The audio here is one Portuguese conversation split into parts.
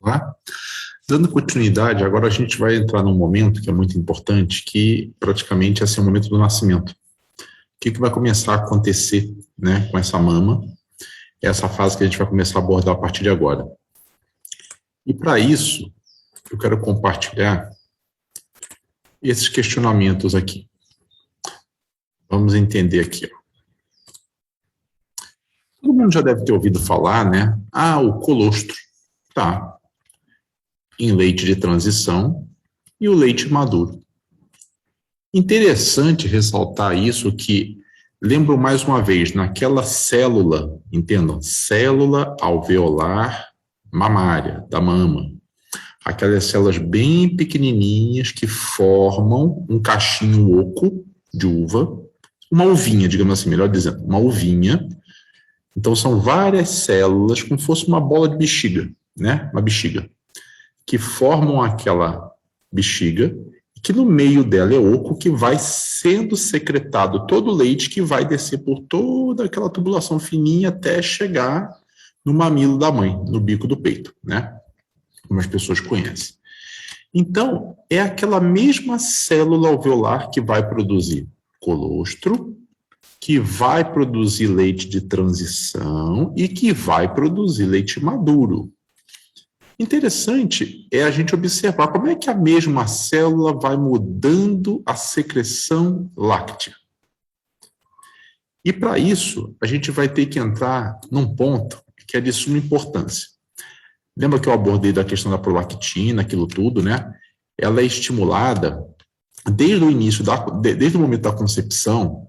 Tá? Dando continuidade, agora a gente vai entrar num momento que é muito importante, que praticamente é o momento do nascimento. O que vai começar a acontecer, né, com essa mama? Essa fase que a gente vai começar a abordar a partir de agora. E para isso, eu quero compartilhar esses questionamentos aqui. Vamos entender aqui. Todo mundo já deve ter ouvido falar, né? O colostro. Tá. Em leite de transição e o leite maduro. Interessante ressaltar isso que, lembro mais uma vez, naquela célula, entendam, célula alveolar mamária, da mama. Aquelas células bem pequenininhas que formam um cachinho oco de uva, uma uvinha, digamos assim, melhor dizendo, uma uvinha. Então, são várias células, como se fosse uma bola de bexiga, né? Uma bexiga, que formam aquela bexiga, que no meio dela é oco, que vai sendo secretado todo o leite que vai descer por toda aquela tubulação fininha até chegar no mamilo da mãe, no bico do peito, né? Como as pessoas conhecem. Então, é aquela mesma célula alveolar que vai produzir colostro, que vai produzir leite de transição e que vai produzir leite maduro. Interessante é a gente observar como é que a mesma célula vai mudando a secreção láctea. E para isso, a gente vai ter que entrar num ponto que é de suma importância. Lembra que eu abordei da questão da prolactina, aquilo tudo, né? Ela é estimulada desde o início, desde o momento da concepção,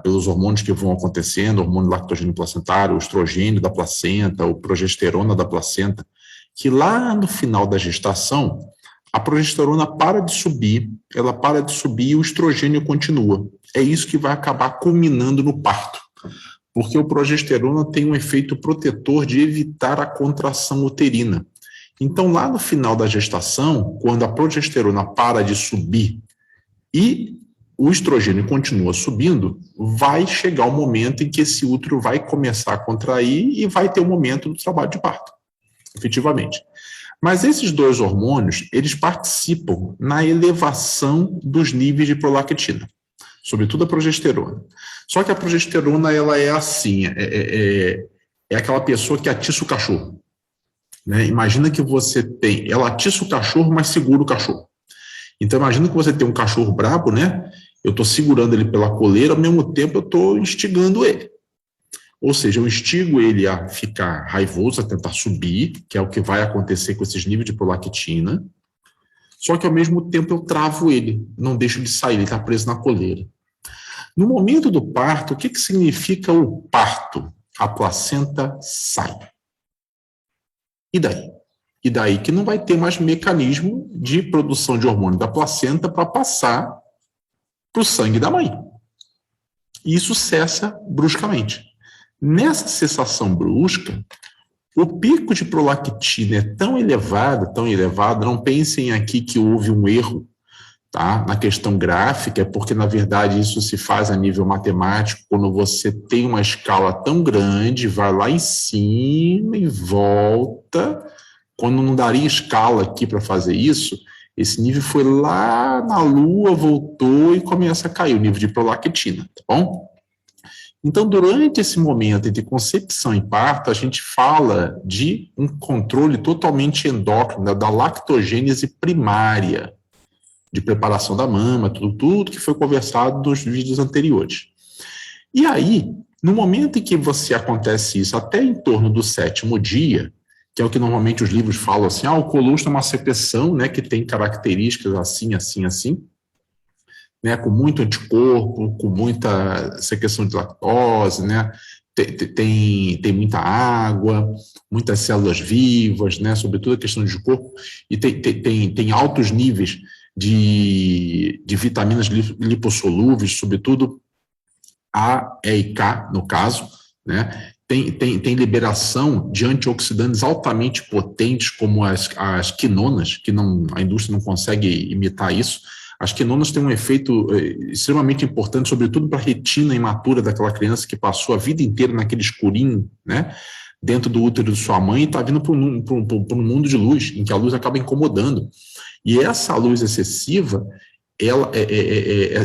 pelos hormônios que vão acontecendo, o hormônio lactogênio placentário, o estrogênio da placenta, o progesterona da placenta, que lá no final da gestação, a progesterona para de subir, ela para de subir e o estrogênio continua. É isso que vai acabar culminando no parto, porque o progesterona tem um efeito protetor de evitar a contração uterina. Então, lá no final da gestação, quando a progesterona para de subir e o estrogênio continua subindo, vai chegar o momento em que esse útero vai começar a contrair e vai ter o momento do trabalho de parto, efetivamente. Mas esses dois hormônios, eles participam na elevação dos níveis de prolactina, sobretudo a progesterona. Só que a progesterona, ela é assim, é aquela pessoa que atiça o cachorro. Né? Imagina que você ela atiça o cachorro, mas segura o cachorro. Então, imagina que você tem um cachorro brabo, né? Eu estou segurando ele pela coleira, ao mesmo tempo eu estou instigando ele. Ou seja, eu instigo ele a ficar raivoso, a tentar subir, que é o que vai acontecer com esses níveis de prolactina, só que ao mesmo tempo eu travo ele, não deixo de sair, ele está preso na coleira. No momento do parto, o que significa o parto? A placenta sai. E daí? E daí que não vai ter mais mecanismo de produção de hormônio da placenta para passar para o sangue da mãe. E isso cessa bruscamente. Nessa cessação brusca, o pico de prolactina é tão elevado, não pensem aqui que houve um erro, tá? Na questão gráfica, é porque, na verdade, isso se faz a nível matemático, quando você tem uma escala tão grande, vai lá em cima e volta. Quando não daria escala aqui para fazer isso, esse nível foi lá na Lua, voltou e começa a cair o nível de prolactina, tá bom? Então, durante esse momento de concepção e parto, a gente fala de um controle totalmente endócrino, da lactogênese primária, de preparação da mama, tudo que foi conversado nos vídeos anteriores. E aí, no momento em que você acontece isso, até em torno do 7º dia, que é o que normalmente os livros falam assim, o colostro é uma secreção, né, que tem características assim, assim, assim, né, com muito anticorpo, com muita secreção de lactose, né, tem muita água, muitas células vivas, né, sobretudo a questão de corpo, e tem altos níveis de vitaminas lipossolúveis, sobretudo A, E e K, no caso, né, tem liberação de antioxidantes altamente potentes, como as quinonas, que a indústria não consegue imitar isso. As quinonas têm um efeito extremamente importante, sobretudo para a retina imatura daquela criança que passou a vida inteira naquele escurinho, né, dentro do útero de sua mãe e está vindo para um mundo de luz, em que a luz acaba incomodando. E essa luz excessiva,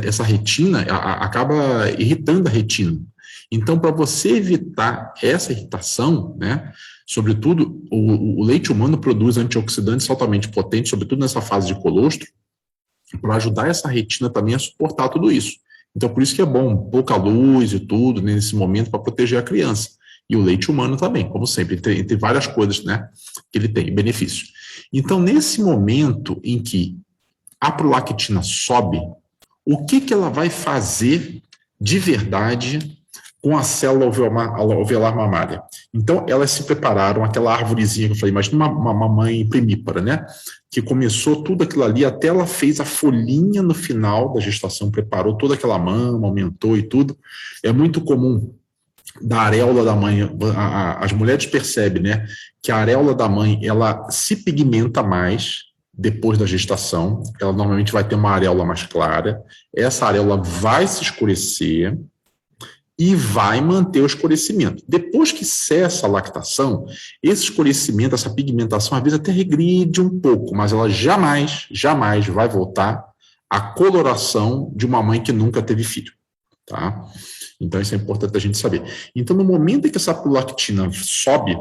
essa retina acaba irritando a retina. Então, para você evitar essa irritação, né, sobretudo, o leite humano produz antioxidantes altamente potentes, sobretudo nessa fase de colostro, para ajudar essa retina também a suportar tudo isso. Então, por isso que é bom, pouca luz e tudo, nesse momento, para proteger a criança. E o leite humano também, como sempre, entre várias coisas, né, que ele tem, benefícios. Então, nesse momento em que a prolactina sobe, o que ela vai fazer de verdade com a célula alveolar mamária? Então, elas se prepararam, aquela árvorezinha que eu falei, imagina uma mãe primípara, né? Que começou tudo aquilo ali, até ela fez a folhinha no final da gestação, preparou toda aquela mama, aumentou e tudo. É muito comum da areola da mãe, as mulheres percebem, né, que a areola da mãe, ela se pigmenta mais depois da gestação, ela normalmente vai ter uma areola mais clara, essa areola vai se escurecer e vai manter o escurecimento. Depois que cessa a lactação, esse escurecimento, essa pigmentação, às vezes até regride um pouco, mas ela jamais vai voltar à coloração de uma mãe que nunca teve filho, tá? Então, isso é importante a gente saber. Então, no momento em que essa prolactina sobe,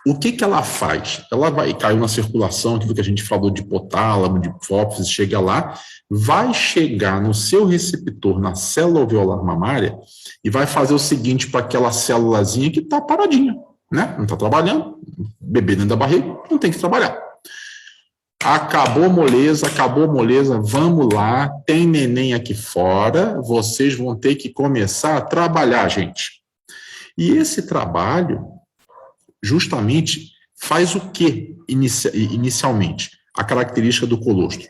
o que ela faz? Ela vai cair na circulação, aquilo que a gente falou de hipotálamo, de hipófise, chega lá, vai chegar no seu receptor, na célula alveolar mamária, e vai fazer o seguinte para aquela célulazinha que está paradinha, né? Não está trabalhando, bebê dentro da barriga, não tem que trabalhar. Acabou moleza, vamos lá, tem neném aqui fora, vocês vão ter que começar a trabalhar, gente. E esse trabalho, justamente, faz o que inicialmente? A característica do colostro.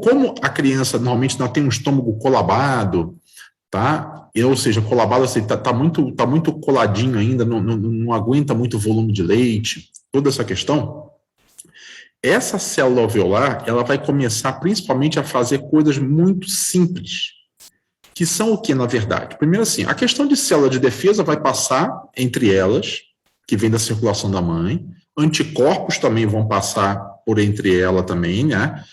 Como a criança normalmente não tem um estômago colabado, tá? Ou seja, colabado, assim, tá muito coladinho ainda, não aguenta muito volume de leite, toda essa questão. Essa célula alveolar, ela vai começar principalmente a fazer coisas muito simples, que são o que, na verdade? Primeiro assim, a questão de célula de defesa vai passar entre elas, que vem da circulação da mãe, anticorpos também vão passar por entre ela também, né?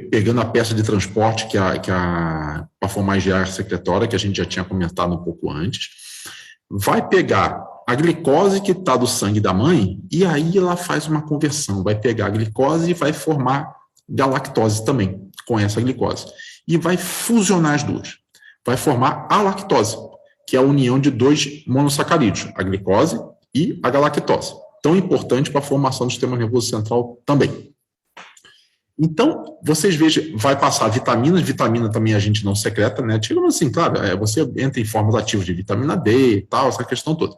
Pegando a peça de transporte para formar a IgA secretória, que a gente já tinha comentado um pouco antes, vai pegar a glicose que está do sangue da mãe, e aí ela faz uma conversão, vai pegar a glicose e vai formar galactose também, com essa glicose. E vai fusionar as duas. Vai formar a lactose, que é a união de dois monossacarídeos, a glicose e a galactose. Tão importante para a formação do sistema nervoso central também. Então, vocês vejam, vai passar vitaminas, vitamina também a gente não secreta, né? Digamos assim, claro, você entra em formas ativas de vitamina D e tal, essa questão toda.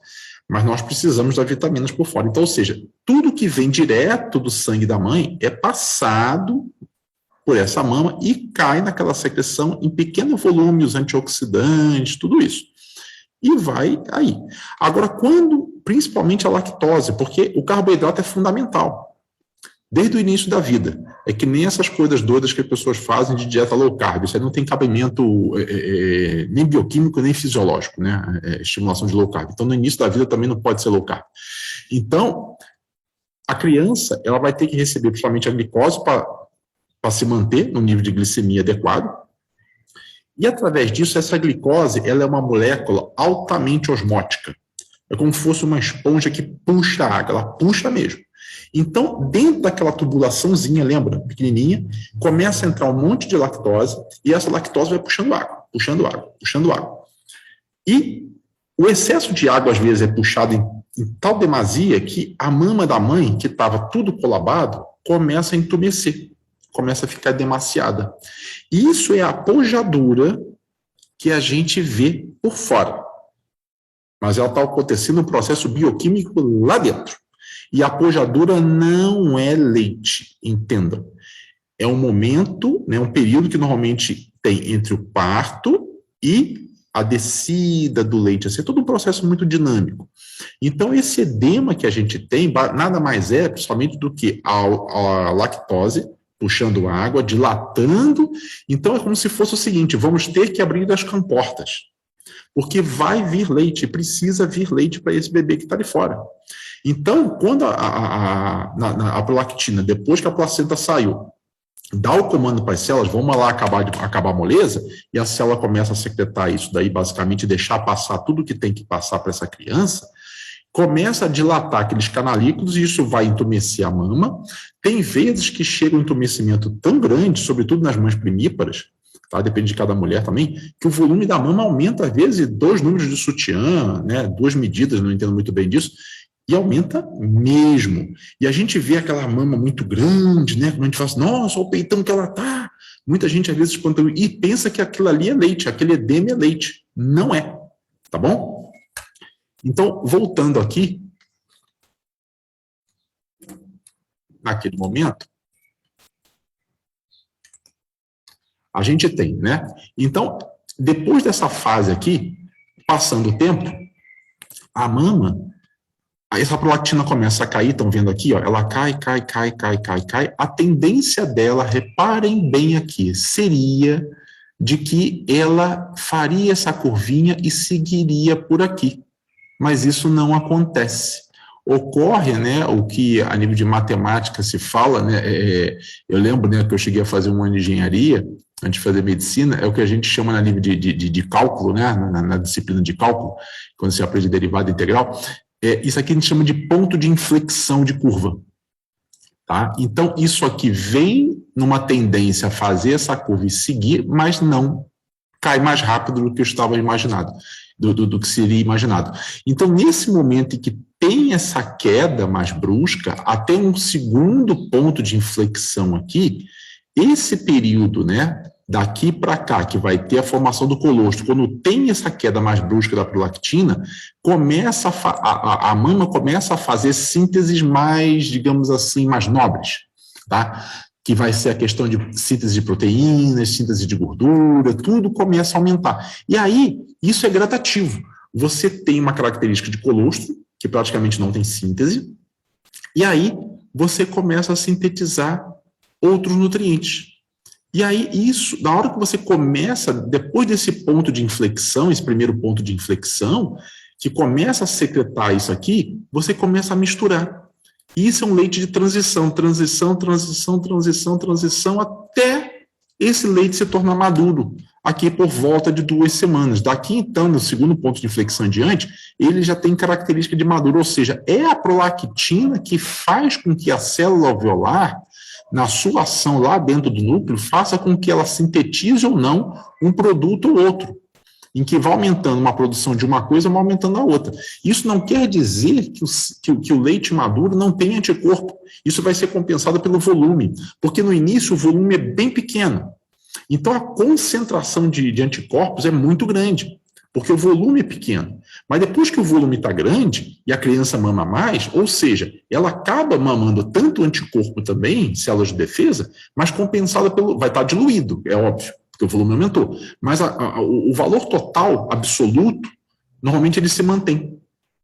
Mas nós precisamos das vitaminas por fora. Então, ou seja, tudo que vem direto do sangue da mãe é passado por essa mama e cai naquela secreção em pequeno volume, os antioxidantes, tudo isso. E vai aí. Agora, principalmente a lactose, porque o carboidrato é fundamental. Desde o início da vida. É que nem essas coisas doidas que as pessoas fazem de dieta low carb. Isso aí não tem cabimento nem bioquímico, nem fisiológico, né? Estimulação de low carb. Então, no início da vida também não pode ser low carb. Então, a criança, ela vai ter que receber principalmente a glicose para se manter no nível de glicemia adequado. E, através disso, essa glicose, ela é uma molécula altamente osmótica. É como se fosse uma esponja que puxa a água, ela puxa mesmo. Então, dentro daquela tubulaçãozinha, lembra, pequenininha, começa a entrar um monte de lactose e essa lactose vai puxando água, puxando água, puxando água. E o excesso de água, às vezes, é puxado em tal demasia que a mama da mãe, que estava tudo colabado, começa a entumecer, começa a ficar demasiada. E isso é a pojadura que a gente vê por fora. Mas ela está acontecendo um processo bioquímico lá dentro. E a pojadura não é leite, entendam. É um momento, né, um período que normalmente tem entre o parto e a descida do leite. Assim, é todo um processo muito dinâmico. Então, esse edema que a gente tem, nada mais é, principalmente, do que a lactose puxando água, dilatando. Então, é como se fosse o seguinte, vamos ter que abrir as comportas, porque vai vir leite, precisa vir leite para esse bebê que está ali fora. Então, quando a prolactina, depois que a placenta saiu, dá o comando para as células, vamos lá acabar a moleza, e a célula começa a secretar isso daí, basicamente deixar passar tudo que tem que passar para essa criança, começa a dilatar aqueles canalículos e isso vai entumecer a mama. Tem vezes que chega um entumecimento tão grande, sobretudo nas mães primíparas, tá? Depende de cada mulher também, que o volume da mama aumenta, às vezes, 2 números de sutiã, né? 2 medidas, não entendo muito bem disso, e aumenta mesmo. E a gente vê aquela mama muito grande, né? Quando a gente fala assim, nossa, olha o peitão que ela tá. Muita gente, às vezes, espanta e pensa que aquilo ali é leite, aquele edema é leite. Não é, tá bom? Então, voltando aqui, naquele momento, a gente tem, né? Então, depois dessa fase aqui, passando o tempo, a mama, essa prolactina começa a cair, estão vendo aqui, ó, ela cai. A tendência dela, reparem bem aqui, seria de que ela faria essa curvinha e seguiria por aqui. Mas isso não acontece. Ocorre, né, o que a nível de matemática se fala, né, eu lembro, né, que eu cheguei a fazer um ano de engenharia, antes de fazer medicina, é o que a gente chama na nível de cálculo, né, na disciplina de cálculo, quando você aprende derivada integral, isso aqui a gente chama de ponto de inflexão de curva. Tá? Então, isso aqui vem numa tendência a fazer essa curva e seguir, mas não cai mais rápido do que eu estava imaginado, do que seria imaginado. Então, nesse momento em que tem essa queda mais brusca, até um segundo ponto de inflexão aqui, esse período, né, daqui para cá, que vai ter a formação do colostro, quando tem essa queda mais brusca da prolactina, começa a mama começa a fazer sínteses mais, digamos assim, mais nobres, tá? Que vai ser a questão de síntese de proteínas, síntese de gordura, tudo começa a aumentar. E aí, isso é gradativo. Você tem uma característica de colostro, que praticamente não tem síntese, e aí você começa a sintetizar outros nutrientes. E aí, isso, na hora que você começa, depois desse ponto de inflexão, esse primeiro ponto de inflexão, que começa a secretar isso aqui, você começa a misturar. Isso é um leite de transição, até esse leite se tornar maduro, aqui por volta de 2 semanas. Daqui, então, no segundo ponto de inflexão em diante, ele já tem característica de maduro, ou seja, é a prolactina que faz com que a célula alveolar, na sua ação lá dentro do núcleo, faça com que ela sintetize ou não um produto ou outro, em que vai aumentando uma produção de uma coisa, vai aumentando a outra. Isso não quer dizer que o leite maduro não tem anticorpo. Isso vai ser compensado pelo volume, porque no início o volume é bem pequeno. Então a concentração de anticorpos é muito grande, porque o volume é pequeno. Mas depois que o volume está grande e a criança mama mais, ou seja, ela acaba mamando tanto anticorpo também, células de defesa, mas compensada pelo... vai estar diluído, é óbvio, porque o volume aumentou. Mas o valor total, absoluto, normalmente ele se mantém.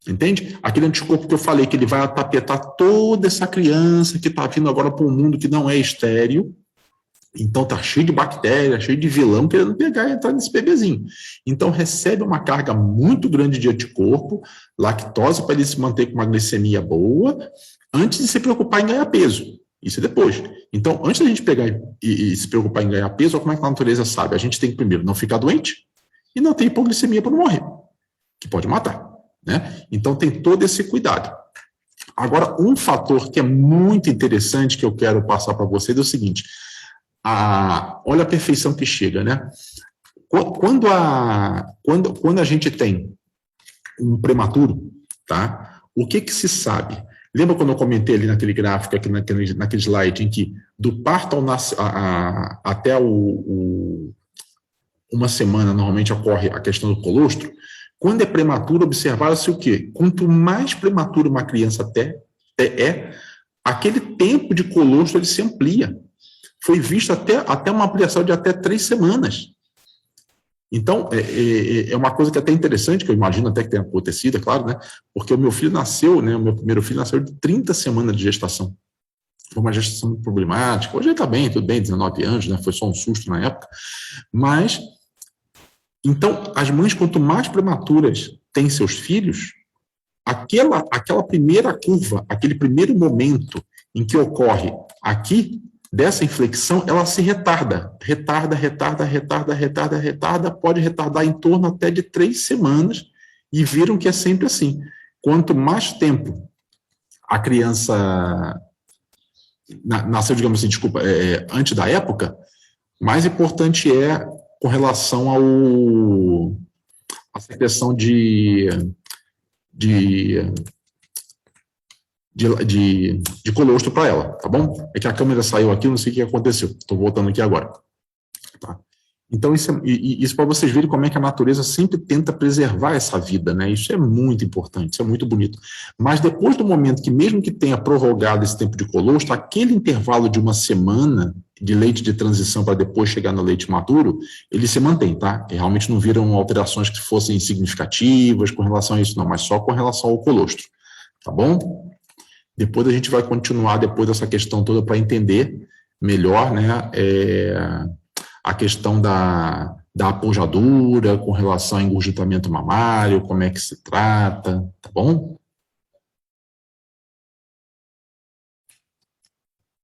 Entende? Aquele anticorpo que eu falei, que ele vai atapetar toda essa criança que está vindo agora para um mundo que não é estéril. Então tá cheio de bactéria, cheio de vilão querendo pegar e entrar nesse bebezinho. Então recebe uma carga muito grande de anticorpo, lactose para ele se manter com uma glicemia boa, antes de se preocupar em ganhar peso. Isso é depois. Então, antes da gente pegar e se preocupar em ganhar peso, olha como é que a natureza sabe. A gente tem que primeiro não ficar doente e não ter hipoglicemia para não morrer, que pode matar, né? Então tem todo esse cuidado. Agora, um fator que é muito interessante que eu quero passar para vocês é o seguinte: olha a perfeição que chega, né? Quando a gente tem um prematuro, tá? O que se sabe? Lembra quando eu comentei ali naquele gráfico, aqui naquele slide, em que do parto até uma semana, normalmente ocorre a questão do colostro? Quando é prematuro, observaram-se o quê? Quanto mais prematuro uma criança aquele tempo de colostro ele se amplia. Foi visto até uma ampliação de até 3 semanas. Então, é uma coisa que é até interessante, que eu imagino até que tenha acontecido, é claro, né? Porque o meu filho nasceu, né? O meu primeiro filho nasceu de 30 semanas de gestação. foi uma gestação muito problemática. Hoje ele está bem, tudo bem, 19 anos, né? Foi só um susto na época. Mas, então, as mães, quanto mais prematuras têm seus filhos, aquela primeira curva, aquele primeiro momento em que ocorre aqui, dessa inflexão, ela se retarda. Retarda, pode retardar em torno até de 3 semanas, e viram que é sempre assim. Quanto mais tempo a criança nasceu, digamos assim, desculpa, antes da época, mais importante é com relação à secreção de, de colostro para ela, tá bom? É que a câmera saiu aqui, não sei o que aconteceu. Estou voltando aqui agora. Tá? Então, isso para vocês verem como é que a natureza sempre tenta preservar essa vida, né? Isso é muito importante, isso é muito bonito. Mas depois do momento que, mesmo que tenha prorrogado esse tempo de colostro, aquele intervalo de uma semana de leite de transição para depois chegar no leite maduro, ele se mantém, tá? E realmente não viram alterações que fossem significativas com relação a isso, não, mas só com relação ao colostro, tá bom? Depois a gente vai continuar, depois dessa questão toda, para entender melhor, né? A questão da apojadura com relação ao engurgitamento mamário, como é que se trata, tá bom?